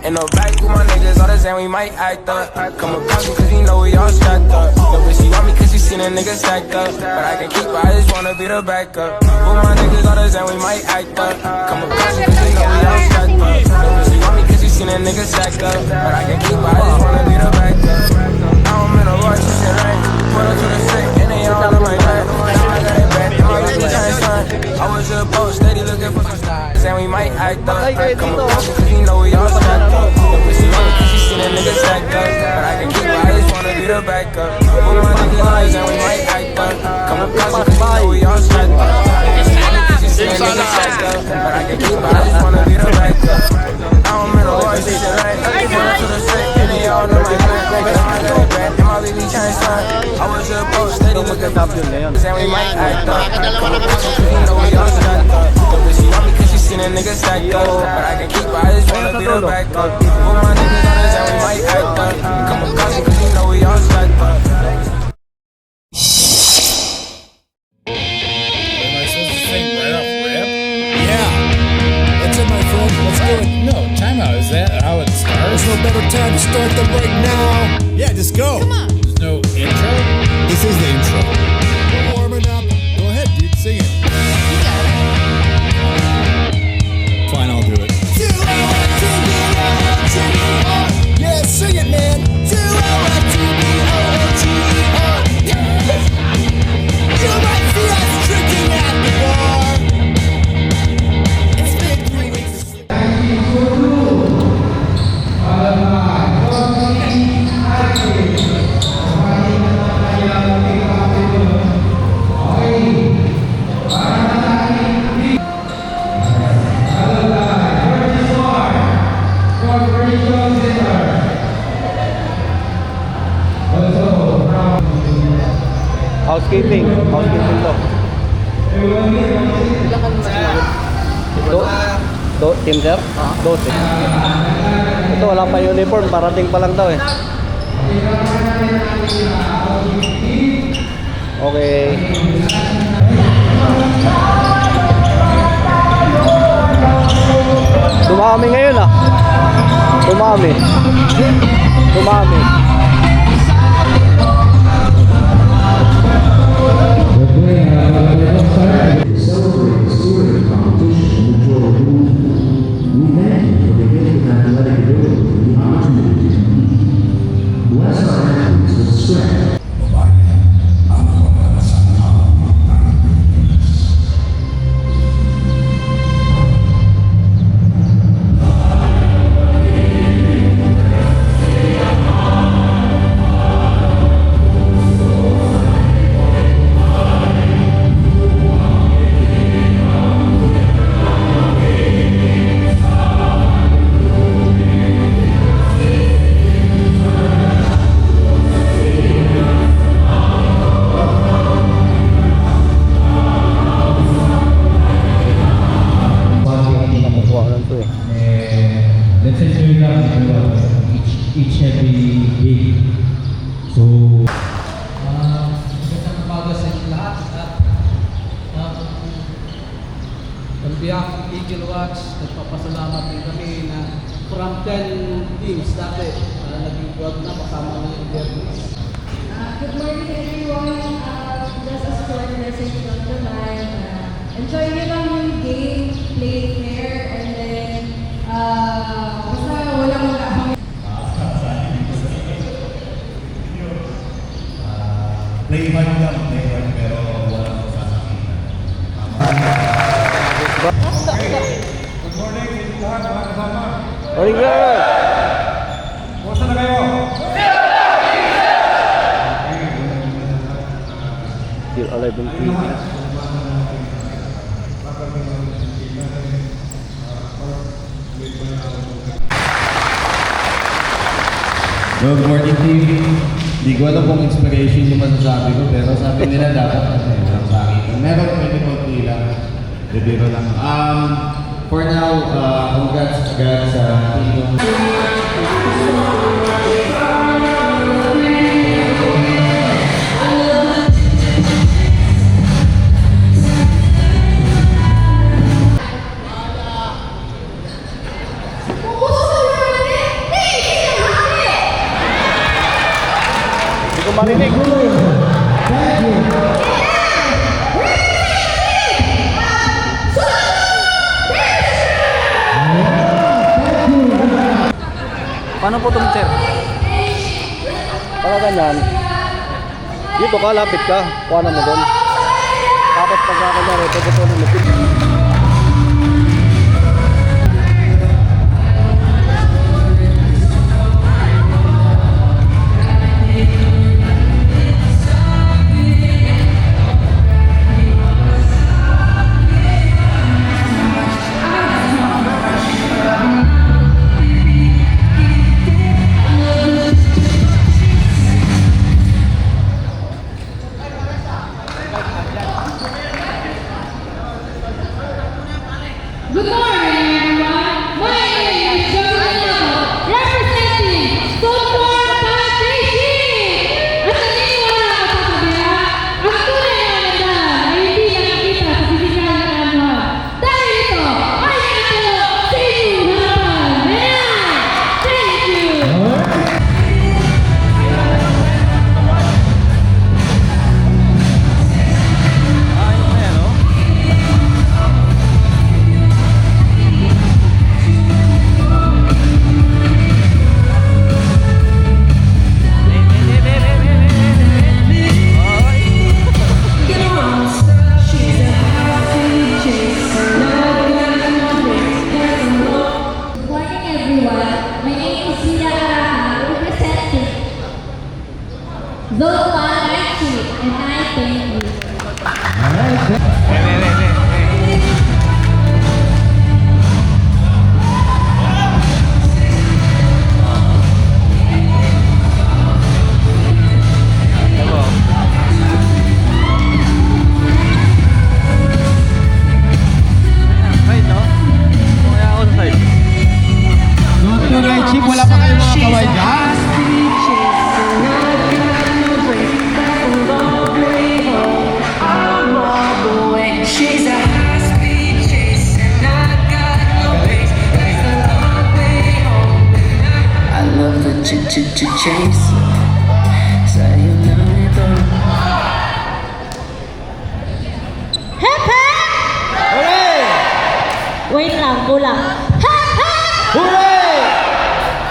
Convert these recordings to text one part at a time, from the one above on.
In the back with my niggas, all the same, we might act up. Come across me cause you know we all strapped up. No bitch, she want me cause she seen a nigga stacked up. But I can keep her, I just wanna be the backup. With my niggas, all the same, we might act up. Come across me cause you know we all strapped up. No bitch, she want me cause she seen a nigga stacked up. But I can keep her, I just wanna be the backup. Now I'm in a rush, shit right. Put her to the sick, and they all on my back. Now I got it back, now I really trying son. I was a post, steady looking for some stars. And we might act up. Come across me cause you know we all strapped up. No bitch, she want me cause she seen a nigga stacked up. But I can keep her, I just wanna be the backup. With my niggas, all the same, we might act up. Come across me cause you know we all strapped up. She want me cause she seen a nigga stacked up. But I can keep her, I just wanna be the backup. Now I'm in a rush, shit right. Put her to the sick, and they all know my back. Now I got it back, and my baby trying son. I was a post, steady looking for some stars. And we might act up. Come across me cause you know we all strapped up. No bitch, she want me cause she seen a nigga stacked up. But I can keep her, I just wanna be the backup. With my niggas on the side, we might act up. Come across me cause you know we all strapped up. Am I supposed to sing right off rip? Yeah, that's it, my friend. Let's do it. No, timeout. Is that how it starts? There's no better time to start than right now. Yeah, just go. Come on. There's no intro? This is the intro. We're warming up. Go ahead, dude. Sing it. Fine, I'll do it. Yeah, sing it, man. You might see us drinking at the bar. It's been 3 weeks. Housekeeping to. Team sir? 12. Ito wala pa uniform, parating pa lang daw eh. Okay. Dumami ngayon ah. Dumami. Let's enjoy lang each every day. So, magandang umaga sa inyo lahat. On behalf of Eagle Watch, nagpapasalamat din kami na from 10 teams dati naging 12 na kasama ng Indianapolis. Good morning everyone. Just a short message on the line. Enjoy nyo lang yung game, play fair, and then basta walang mag-ahang. Play hard lang, pero walang masasakitan. Good morning, lahat, mga kasama. Morning, sir! Kumusta na kayo? Still alive on TV. Good morning, team. Di ko alam kung inspiration yung masasabi ko, pero sabi nila dapat kasi lang sa akin. Meron pwede konti lang. Bibiro lang. For now, congrats agad sa team. marinig. Paano po itong sir? Para ganyan. Dito ka, lapit ka. Kuha na mo doon. Tapos pag kanyari, ito ng lupit. Good morning, everyone. My name is Joanna, representing Stonewall Foundation. At naniniwala ako sa kabila, ang tunay na kagandahan ay hindi nakikita sa pisikal na kanuhan. Dahil ito ay nakatalo sa inyong harapan. Ayan! Thank you! Good morning, everyone. My name is Lina Araha, representing Zone 1 Night Shift, and I thank you. Dr. Night Shift, wala pa kayong mga kaway dyan? She's a high-speed chase, and I got no pace. That's the long way home. I love the chase. Sa'yo na ito. Hep hep! Hooray! Wait lang, kulang. Hep hep! Hooray!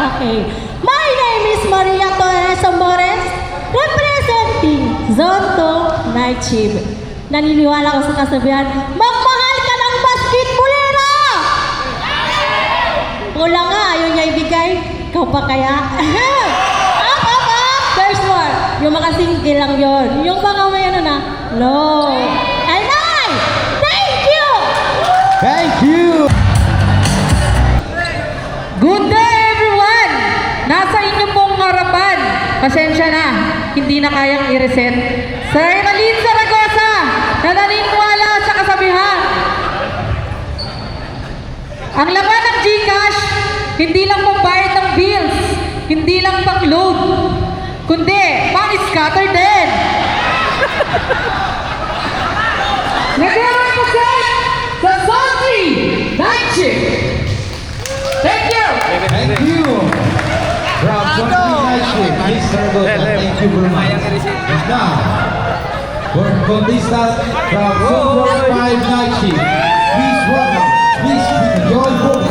Okay. My name is Maria Torres Amores, representing Zone 2 Night Shift. Naniniwala ko sa kasabihan, magmahal ka ng basketballera! Kulang nga, ayaw niya ibigay. Ikaw pa kaya? Up, up, up! There's more. Yung mga single lang yun. Yung mga may ano na, low. And I, thank you! Thank you! Good day, everyone! Nasa inyo pong harapan. Pasensya na, hindi na kayang i-reset. Sir Emeline Zaragoza, na naniniwala sa kasabihan. Ang laman ng GCash, hindi lang pambayad ng bills, hindi lang pang-load, kundi pang-scatter din. Nag-represent sa Zone 3 Night Shift. Thank you! Thank you! From Zone Night Shift, Mr. Gosa, thank you very much. And now, for contestant from Zone 5 Night Shift, please welcome Miss Joy Boy.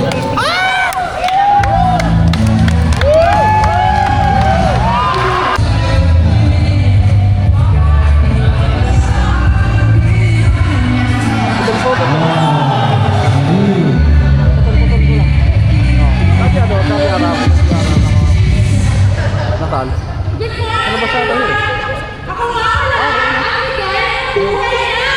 Natal. Ano ba sa tayo? Ako nga wala! Buhay na!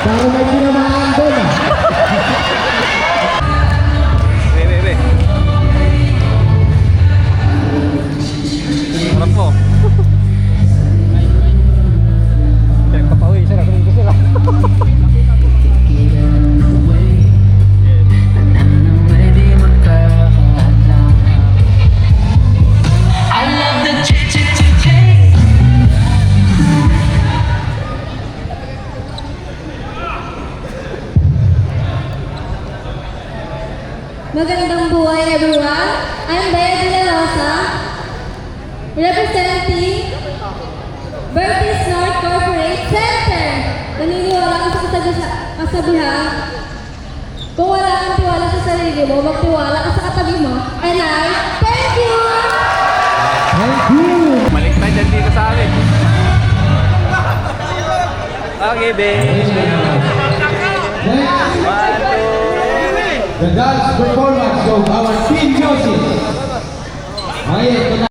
Para may tinamaan doon ah. Be. Harap mo. Papawi sila, kunin ko sila. I love the chase. Magandang buhay everyone. I'm Bea de la Rosa, representing Vertis North Corporate Center. Naniniwala ka sa kasabihan, kung wala kang tiwala sa sarili mo, magtiwala ka sa katabi mo. And I thank you! Baliktad yan dito sa amin. Okay, be. The dance performance of our team music. Okay,